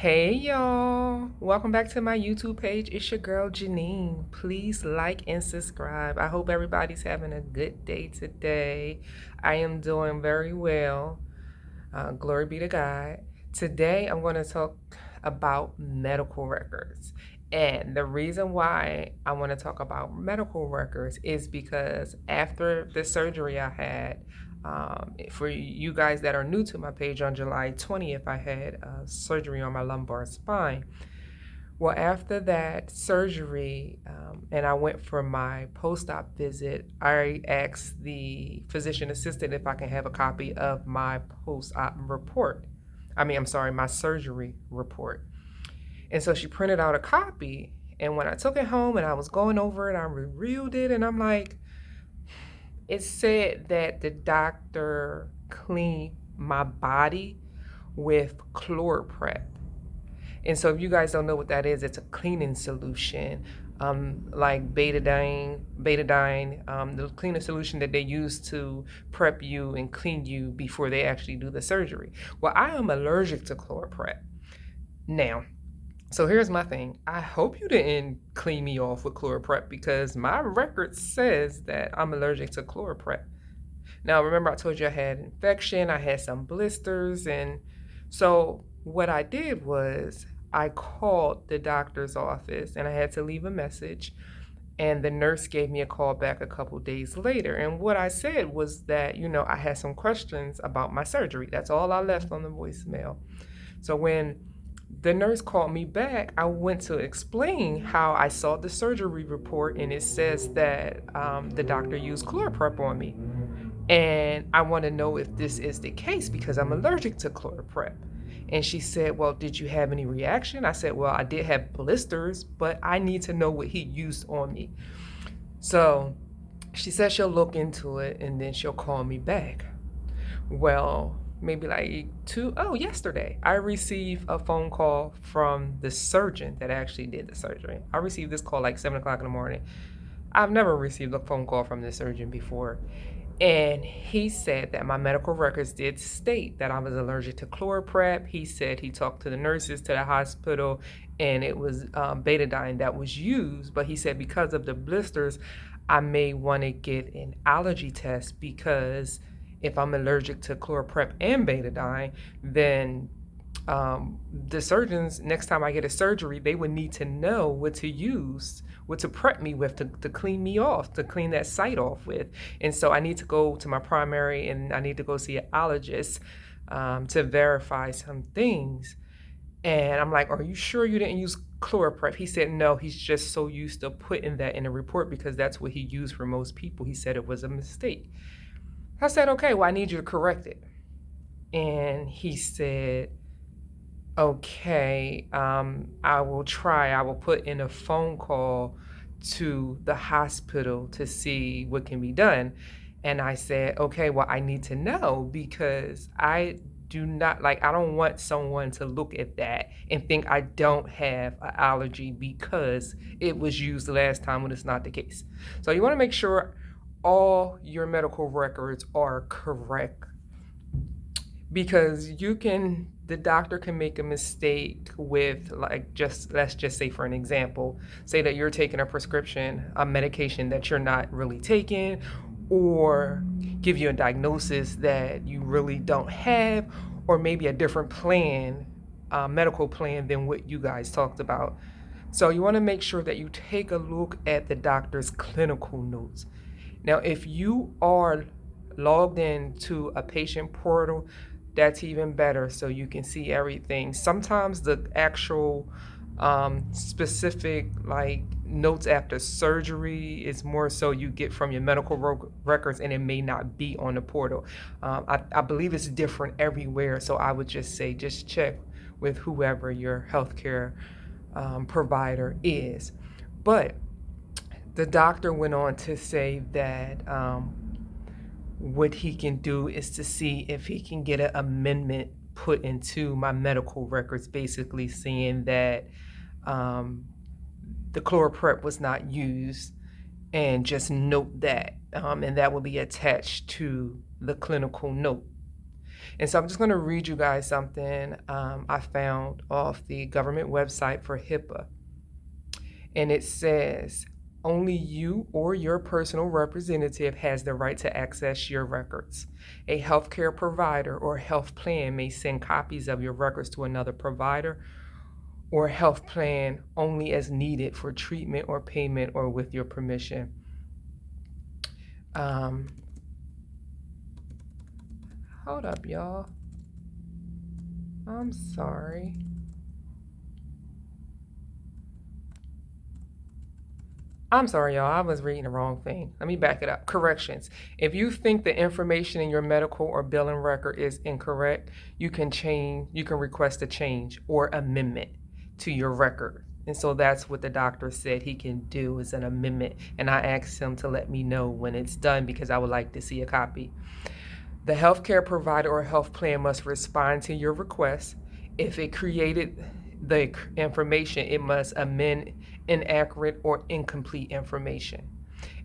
Hey y'all, welcome back to my YouTube page. It's your girl Janine. Please like and subscribe. I hope everybody's having a good day today. I am doing very well. Glory be to God. Today I'm going to talk about medical records. And the reason why I want to talk about medical records is because after the surgery I had, for you guys that are new to my page, on July 20th, I had surgery on my lumbar spine. Well, after that surgery, and I went for my post-op visit, I asked the physician assistant if I can have a copy of my post-op report. I'm sorry, my surgery report. And so she printed out a copy. And when I took it home and I was going over it, I reviewed it, and I'm like, it said that the doctor cleaned my body with ChloraPrep. And so if you guys don't know what that is, it's a cleaning solution, like betadine, the cleaning solution that they use to prep you and clean you before they actually do the surgery. Well, I am allergic to ChloraPrep. Now, so here's my thing. I hope you didn't clean me off with ChloraPrep because my record says that I'm allergic to ChloraPrep. Now, remember I told you I had infection, I had some blisters, and so what I did was I called the doctor's office and I had to leave a message, and the nurse gave me a call back a couple days later. And what I said was that, I had some questions about my surgery. That's all I left on the voicemail. So when the nurse called me back, I went to explain how I saw the surgery report and it says that the doctor used ChloraPrep on me. And I want to know if this is the case because I'm allergic to ChloraPrep. And she said, well, did you have any reaction? I said, well, I did have blisters, but I need to know what he used on me. So she said she'll look into it and then she'll call me back. Well, maybe like yesterday, I received a phone call from the surgeon that actually did the surgery. I received this call like 7 o'clock in the morning. I've never received a phone call from the surgeon before. And he said that my medical records did state that I was allergic to ChloraPrep. He said he talked to the nurses to the hospital and it was betadine that was used. But he said because of the blisters, I may want to get an allergy test because if I'm allergic to ChloraPrep and betadine, then the surgeons, next time I get a surgery, they would need to know what to use, what to prep me with to clean me off, to clean that site off with. And so I need to go to my primary and I need to go see an allergist to verify some things. And I'm like, are you sure you didn't use ChloraPrep? He said, no, he's just so used to putting that in a report because that's what he used for most people. He said it was a mistake. I said, okay, well, I need you to correct it. And he said, okay, I will try. I will put in a phone call to the hospital to see what can be done. And I said, okay, well, I need to know because I don't want someone to look at that and think I don't have an allergy because it was used the last time when it's not the case. So you want to make sure all your medical records are correct because the doctor can make a mistake with, like, let's just say, for an example, say that you're taking a prescription, a medication that you're not really taking, or give you a diagnosis that you really don't have, or maybe a different plan, medical plan than what you guys talked about. So you want to make sure that you take a look at the doctor's clinical notes. Now, if you are logged into a patient portal, that's even better so you can see everything. Sometimes the actual specific like notes after surgery is more so you get from your medical records and it may not be on the portal. I believe it's different everywhere, so I would just say just check with whoever your healthcare provider is. But the doctor went on to say that what he can do is to see if he can get an amendment put into my medical records, basically saying that the ChloraPrep was not used, and just note that, and that will be attached to the clinical note. And so I'm just going to read you guys something I found off the government website for HIPAA. And it says, only you or your personal representative has the right to access your records. A healthcare provider or health plan may send copies of your records to another provider or health plan only as needed for treatment or payment or with your permission. Hold up, y'all. I'm sorry. I'm sorry, y'all. I was reading the wrong thing. Let me back it up. Corrections. If you think the information in your medical or billing record is incorrect, you can request a change or amendment to your record. And so that's what the doctor said he can do, is an amendment. And I asked him to let me know when it's done because I would like to see a copy. The healthcare provider or health plan must respond to your request. If it created the information, it must amend inaccurate or incomplete information.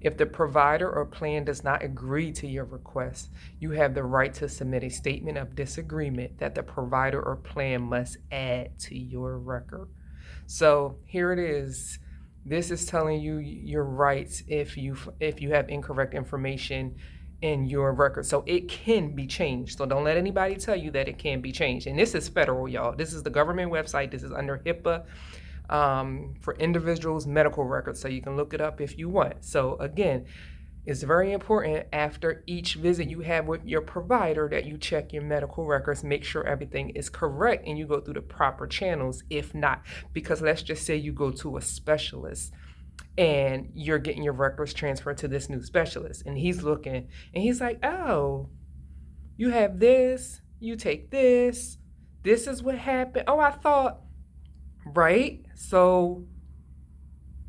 If the provider or plan does not agree to your request, you have the right to submit a statement of disagreement that the provider or plan must add to your record. So here it is. This is telling you your rights if you have incorrect information in your record. So it can be changed. So don't let anybody tell you that it can't be changed. And this is federal, y'all. This is the government website. This is under HIPAA for individuals' medical records. So you can look it up if you want. So again, it's very important after each visit you have with your provider that you check your medical records, make sure everything is correct, and you go through the proper channels if not. Because let's just say you go to a specialist and you're getting your records transferred to this new specialist, and he's looking and he's like, oh, you have this, you take this is what happened. Oh, I thought, right? So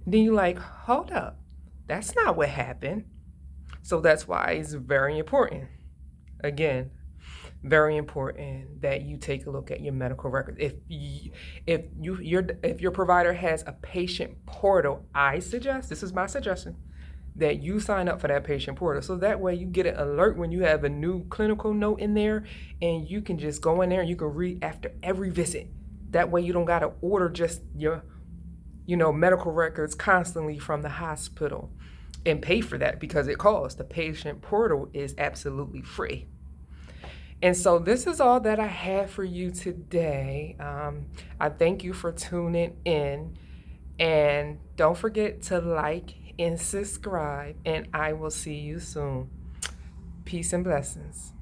then you're like, hold up, that's not what happened. So that's why it's very important. Again, very important that you take a look at your medical records. If your provider has a patient portal, I suggest, this is my suggestion, that you sign up for that patient portal. So that way you get an alert when you have a new clinical note in there, and you can just go in there and you can read after every visit. That way you don't got to order just your medical records constantly from the hospital and pay for that because it costs. The patient portal is absolutely free. And so this is all that I have for you today. I thank you for tuning in. And don't forget to like and subscribe. And I will see you soon. Peace and blessings.